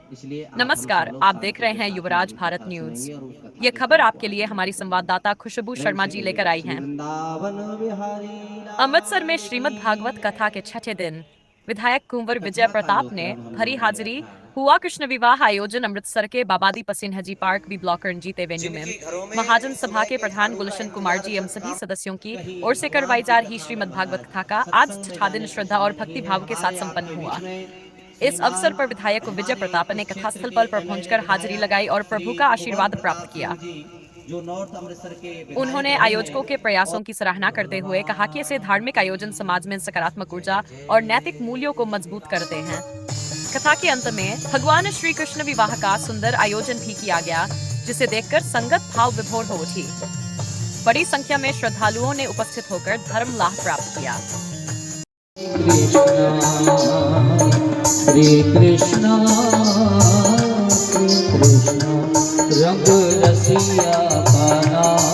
नमस्कार, आप देख रहे हैं युवराज भारत न्यूज। ये खबर आपके लिए हमारी संवाददाता खुशबू शर्मा जी लेकर आई हैं। अमृतसर में श्रीमद् भागवत कथा के छठे दिन विधायक कुंवर विजय प्रताप ने भरी हाजिरी हुआ कृष्ण विवाह आयोजन अमृतसर के बाबादी पसिनहजी park B block Ranjit avenue में। महाजन सभा के प्रधान गुलशन कुमार जी एवं सभी सदस्यों की ओर से करवाई जा रही श्रीमद् भागवत कथा का आज छठा दिन श्रद्धा और भक्ति भाव के साथ संपन्न हुआ। इस अवसर पर विधायक विजय प्रताप ने कथास्थल पर पहुंचकर हाजिरी लगाई और प्रभु का आशीर्वाद प्राप्त किया। उन्होंने आयोजकों के प्रयासों की सराहना करते हुए कहा कि ऐसे धार्मिक आयोजन समाज में सकारात्मक ऊर्जा और नैतिक मूल्यों को मजबूत करते हैं। कथा के अंत में भगवान श्री कृष्ण विवाह का सुंदर आयोजन भी किया गया, जिसे देखकर संगत भाव विभोर हो उठी। बड़ी संख्या में श्रद्धालुओं ने उपस्थित होकर धर्म लाभ प्राप्त किया। श्री कृष्ण रंग रसिया का नाम।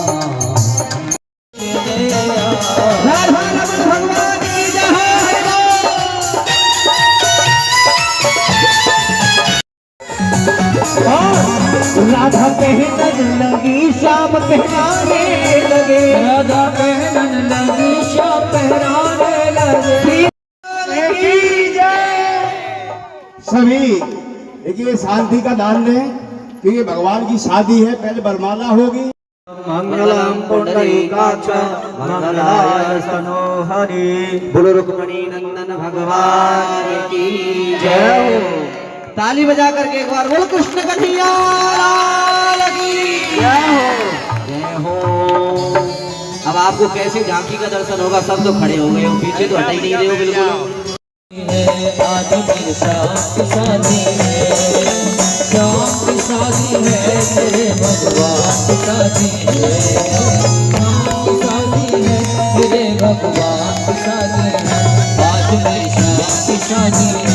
भगवान की जय। राधा पहनन लगी श्याम पहनाने लगे, राधा पहनन लगी श्याम पहनाने लगे। सभी देखिए शांति का दान दें, क्योंकि भगवान की शादी है। पहले बरमाला होगी। मंगलम पुंडरीकाक्ष मंगलाय स्तनो हरि। बोलो रुक्मणी नंदन भगवान की जय हो। ताली बजा करके एक बार बोलो कृष्ण कन्हैया लाल की जय हो। जय हो। अब आपको कैसे झांकी का दर्शन होगा? सब तो खड़े हो गए हो, पीछे तो हट ही नहीं रहे हो बिल्कुल। आदि की शादी है, श्याम की शादी है, तेरे भगवान की शादी है, श्याम की शादी है, तेरे भगवान की शादी है, आज मेरी श्याम की शादी है।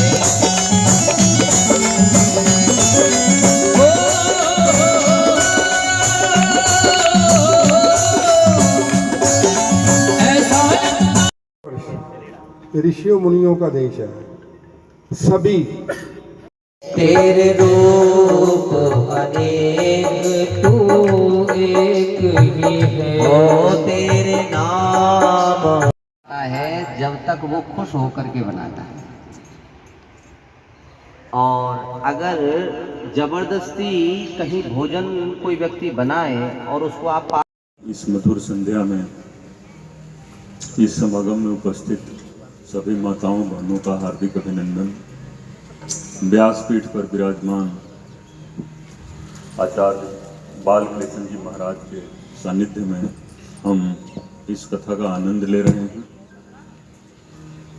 ऋषियों मुनियों का देश है। सभी तेरे रूप अनेक तू एक ही है, ओ तेरे नाम है जब तक वो खुश होकर के बनाता है। और अगर जबरदस्ती कहीं भोजन कोई व्यक्ति बनाए और उसको आप इस मधुर संध्या में इस समागम में उपस्थित सभी माताओं बहनों का हार्दिक अभिनंदन। व्यासपीठ पर विराजमान आचार्य बाल कृष्ण जी महाराज के सानिध्य में हम इस कथा का आनंद ले रहे हैं।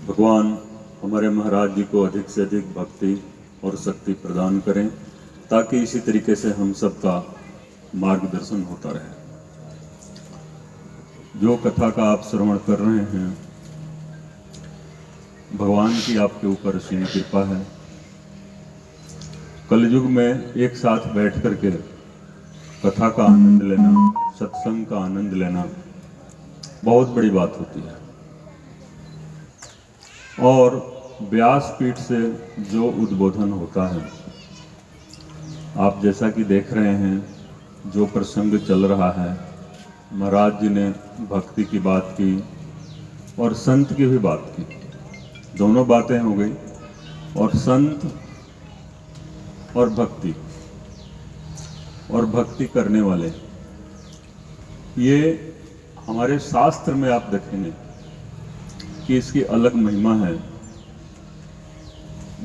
भगवान हमारे महाराज जी को अधिक से अधिक भक्ति और शक्ति प्रदान करें, ताकि इसी तरीके से हम सबका मार्गदर्शन होता रहे। जो कथा का आप श्रवण कर रहे हैं, भगवान की आपके ऊपर असीम कृपा है। कलयुग में एक साथ बैठ करके कथा का आनंद लेना, सत्संग का आनंद लेना बहुत बड़ी बात होती है। और व्यासपीठ से जो उद्बोधन होता है, आप जैसा कि देख रहे हैं, जो प्रसंग चल रहा है, महाराज जी ने भक्ति की बात की और संत की भी बात की। दोनों बातें हो गई। और संत और भक्ति करने वाले, ये हमारे शास्त्र में आप देखेंगे कि इसकी अलग महिमा है।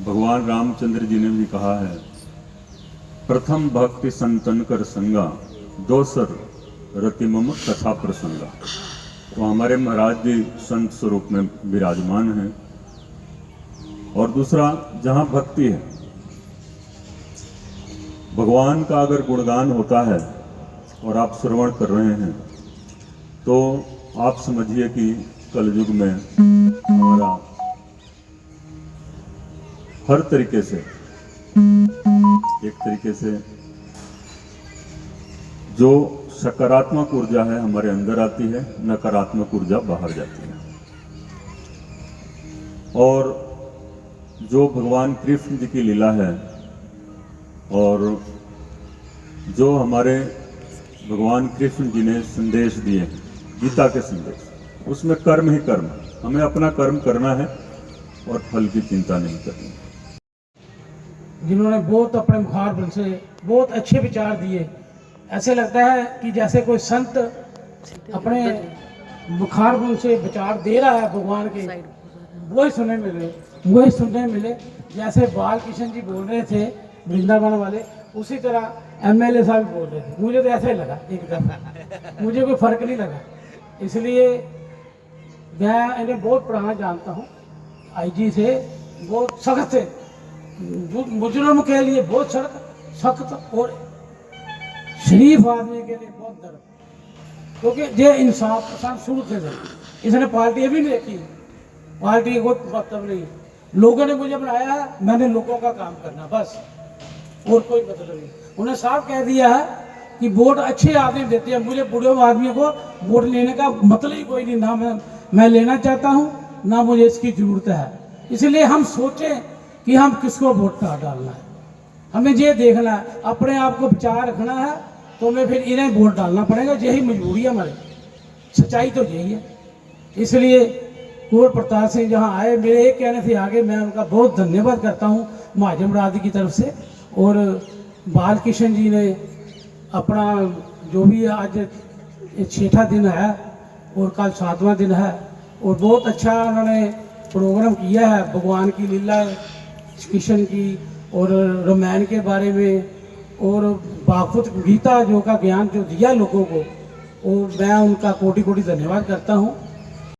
भगवान रामचंद्र जी ने भी कहा है, प्रथम भक्ति संतन कर संगा, दोसर रति मम कथा प्रसंगा। तो हमारे महाराज जी संत स्वरूप में विराजमान हैं। और दूसरा, जहाँ भक्ति है, भगवान का अगर गुणगान होता है और आप श्रवण कर रहे हैं, तो आप समझिए कि कलयुग में हमारा हर तरीके से, एक तरीके से जो सकारात्मक ऊर्जा है हमारे अंदर आती है, नकारात्मक ऊर्जा बाहर जाती है। और जो भगवान कृष्ण जी की लीला है, और जो हमारे भगवान कृष्ण जी ने संदेश दिए हैं, गीता के संदेश, उसमें कर्म ही कर्म, हमें अपना कर्म करना है और फल की चिंता नहीं करनी। जिन्होंने बहुत अपने मुखारबिंद से बहुत अच्छे विचार दिए, ऐसे लगता है कि जैसे कोई संत अपने मुखारबिंद से विचार दे रहा है भगवान के, वही सुनने मिले जैसे बाल किशन जी बोल रहे थे वृंदावन वाले, उसी तरह एमएलए साहब बोल रहे थे। मुझे तो ऐसा ही लगा एक दफा, मुझे कोई फर्क नहीं लगा। इसलिए मैं इन्हें बहुत पुराना जानता हूँ, आईजी से बहुत सख्त थे, मुजरम के लिए बहुत सख्त और शरीफ आदमी के लिए बहुत दर्द, क्योंकि ये इंसाफ पसंद शुरू से थे। इसने पार्टी अभी नहीं देखी, पार्टी को मतलब नहीं, लोगों ने मुझे बनाया है, मैंने लोगों का काम करना बस, और कोई मतलब नहीं। उन्हें साफ कह दिया है कि वोट अच्छे आदमी देते हैं, मुझे बूढ़े आदमी को वोट लेने का मतलब ही कोई नहीं, ना मैं लेना चाहता हूँ ना मुझे इसकी ज़रूरत है। इसलिए हम सोचें कि हम किसको वोट डालना है, हमें ये देखना है, अपने आप को बचा रखना है, तो हमें फिर इन्हें वोट डालना पड़ेगा, यही मजबूरी है हमारी, सच्चाई तो यही है। इसलिए कुंवर प्रताप सिंह जहाँ आए, मेरे एक कहने से आगे मैं उनका बहुत धन्यवाद करता हूँ महाजन बरादरी की तरफ से। और बाल किशन जी ने अपना जो भी आज 6वां दिन है और कल 7वां दिन है, और बहुत अच्छा उन्होंने प्रोग्राम किया है भगवान की लीला किशन की और रामायण के बारे में, और भागवत गीता जो का ज्ञान जो दिया लोगों को, और मैं उनका कोटि कोटि धन्यवाद करता हूँ।